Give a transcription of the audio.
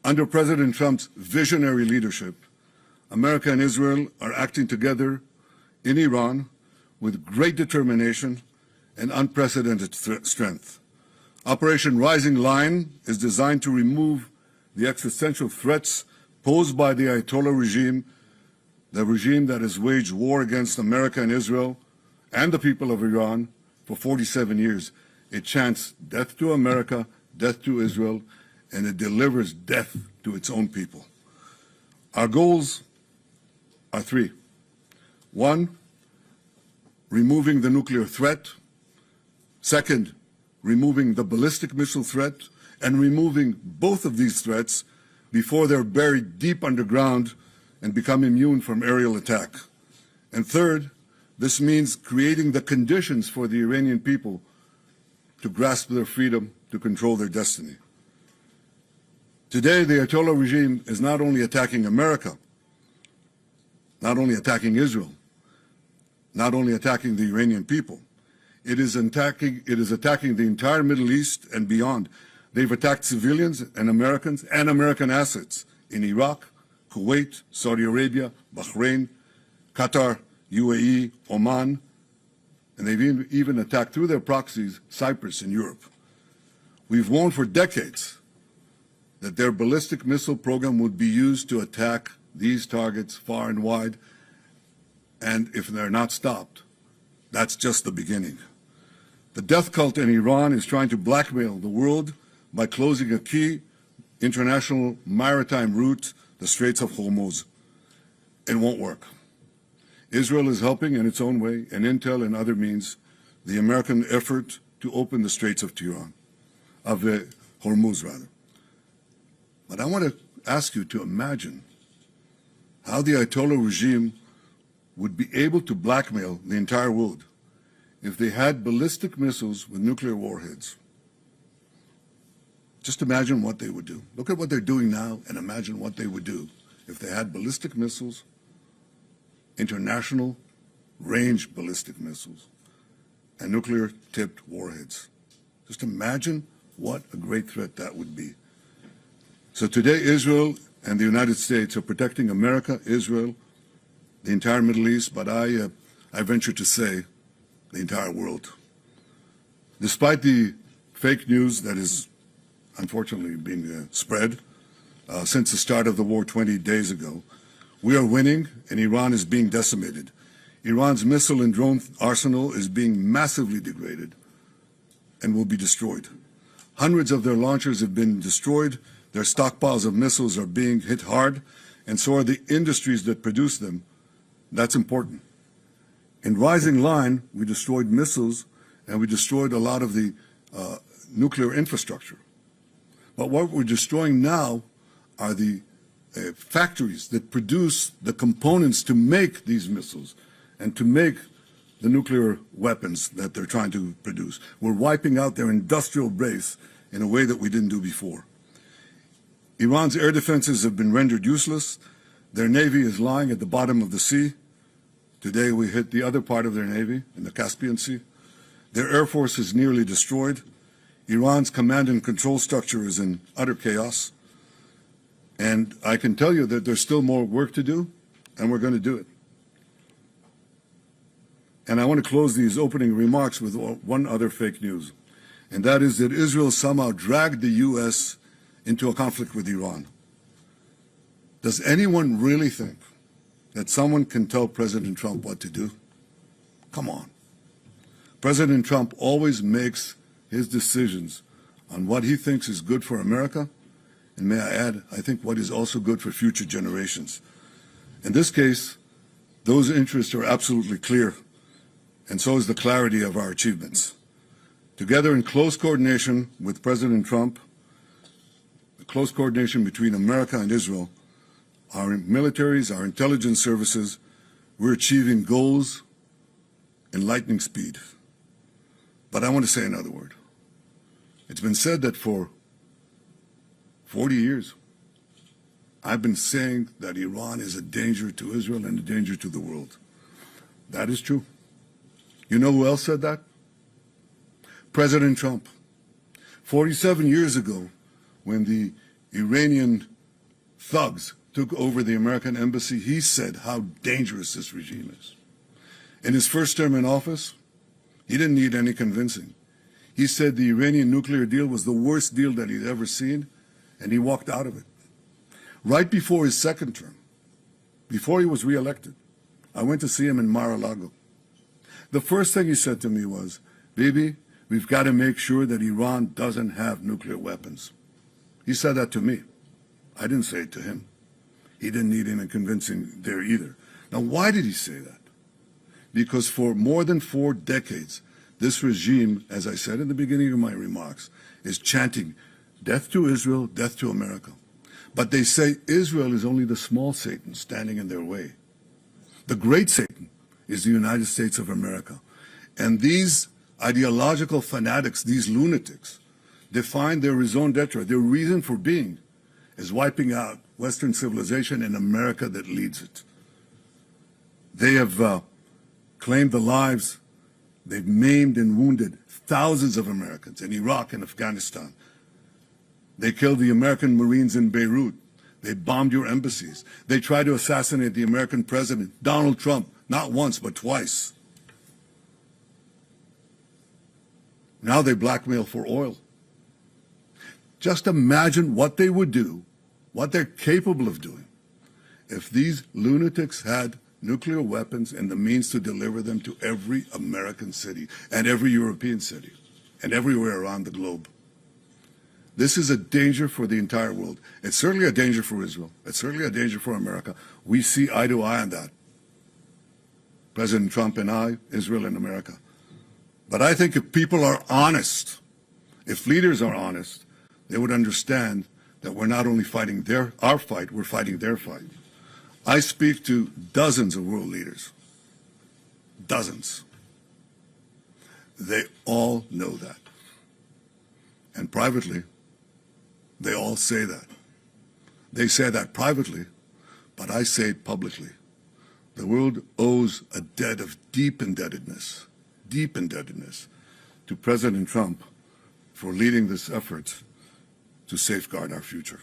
Under President Trump's visionary leadership, America and Israel are acting together in Iran with great determination and unprecedented strength. Operation Rising Lion is designed to remove the existential threats posed by the Ayatollah regime, the regime that has waged war against America and Israel and the people of Iran for 47 years. It chants death to America, death to Israel, and it delivers death to its own people. Our goals are three. One, removing the nuclear threat. Second, removing the ballistic missile threat, and removing both of these threats before they're buried deep underground and become immune from aerial attack. And third, this means creating the conditions for the Iranian people to grasp their freedom, to control their destiny. Today, the Ayatollah regime is not only attacking America, not only attacking Israel, not only attacking the Iranian people, it is attacking the entire Middle East and beyond. They've attacked civilians and Americans and American assets in Iraq, Kuwait, Saudi Arabia, Bahrain, Qatar, UAE, Oman, and they've even attacked through their proxies Cyprus and Europe. We've warned for decades that their ballistic missile program would be used to attack these targets far and wide, and if they're not stopped, that's just the beginning. The death cult in Iran is trying to blackmail the world by closing a key international maritime route, the Straits of Hormuz. It won't work. Israel is helping in its own way, and intel and other means, the American effort to open the Straits of Hormuz, rather. But I want to ask you to imagine how the Ayatollah regime would be able to blackmail the entire world if they had ballistic missiles with nuclear warheads. Just imagine what they would do. Look at what they're doing now and imagine what they would do if they had ballistic missiles, international range ballistic missiles, and nuclear-tipped warheads. Just imagine what a great threat that would be. So today, Israel and the United States are protecting America, Israel, the entire Middle East, but I venture to say the entire world. Despite the fake news that is unfortunately being spread since the start of the war 20 days ago, we are winning and Iran is being decimated. Iran's missile and drone arsenal is being massively degraded and will be destroyed. Hundreds of their launchers have been destroyed, their stockpiles of missiles are being hit hard, and so are the industries that produce them. That's important. In Rising Line, we destroyed missiles and we destroyed a lot of the nuclear infrastructure. But what we're destroying now are the factories that produce the components to make these missiles and to make the nuclear weapons that they're trying to produce. We're wiping out their industrial base in a way that we didn't do before. Iran's air defenses have been rendered useless. Their navy is lying at the bottom of the sea. Today we hit the other part of their navy in the Caspian Sea. Their air force is nearly destroyed. Iran's command and control structure is in utter chaos. And I can tell you that there's still more work to do, and we're going to do it. And I want to close these opening remarks with one other fake news, and that is that Israel somehow dragged the U.S. into a conflict with Iran. Does anyone really think that someone can tell President Trump what to do? Come on. President Trump always makes his decisions on what he thinks is good for America, and may I add, I think what is also good for future generations. In this case, those interests are absolutely clear, and so is the clarity of our achievements. Together in close coordination with President Trump, the close coordination between America and Israel, our militaries, our intelligence services, we're achieving goals in lightning speed. But I want to say another word. It's been said that for 40 years, I've been saying that Iran is a danger to Israel and a danger to the world. That is true. You know who else said that? President Trump. 47 years ago, when the Iranian thugs took over the American embassy, he said how dangerous this regime is. In his first term in office, he didn't need any convincing. He said the Iranian nuclear deal was the worst deal that he'd ever seen, and he walked out of it. Right before his second term, before he was reelected, I went to see him in Mar-a-Lago. The first thing he said to me was, "Bibi, we've got to make sure that Iran doesn't have nuclear weapons." He said that to me. I didn't say it to him. He didn't need any convincing there either. Now, why did he say that? Because for more than 4 decades, this regime, as I said in the beginning of my remarks, is chanting, "Death to Israel, death to America." But they say Israel is only the small Satan standing in their way. The great Satan is the United States of America. And these ideological fanatics, these lunatics, define their raison d'etre, their reason for being, as wiping out Western civilization and America that leads it. They have claimed the lives, they've maimed and wounded thousands of Americans in Iraq and Afghanistan. They killed the American Marines in Beirut. They bombed your embassies. They tried to assassinate the American president, Donald Trump, not once, but twice. Now they blackmail for oil. Just imagine what they would do, what they're capable of doing, if these lunatics had nuclear weapons and the means to deliver them to every American city and every European city and everywhere around the globe. This is a danger for the entire world. It's certainly a danger for Israel. It's certainly a danger for America. We see eye to eye on that. President Trump and I, Israel and America. But I think if people are honest, if leaders are honest, they would understand that we're not only fighting our fight, we're fighting their fight. I speak to dozens of world leaders. Dozens. They all know that. And privately, they all say that. They say that privately, but I say it publicly. The world owes a debt of deep indebtedness to President Trump for leading this effort to safeguard our future.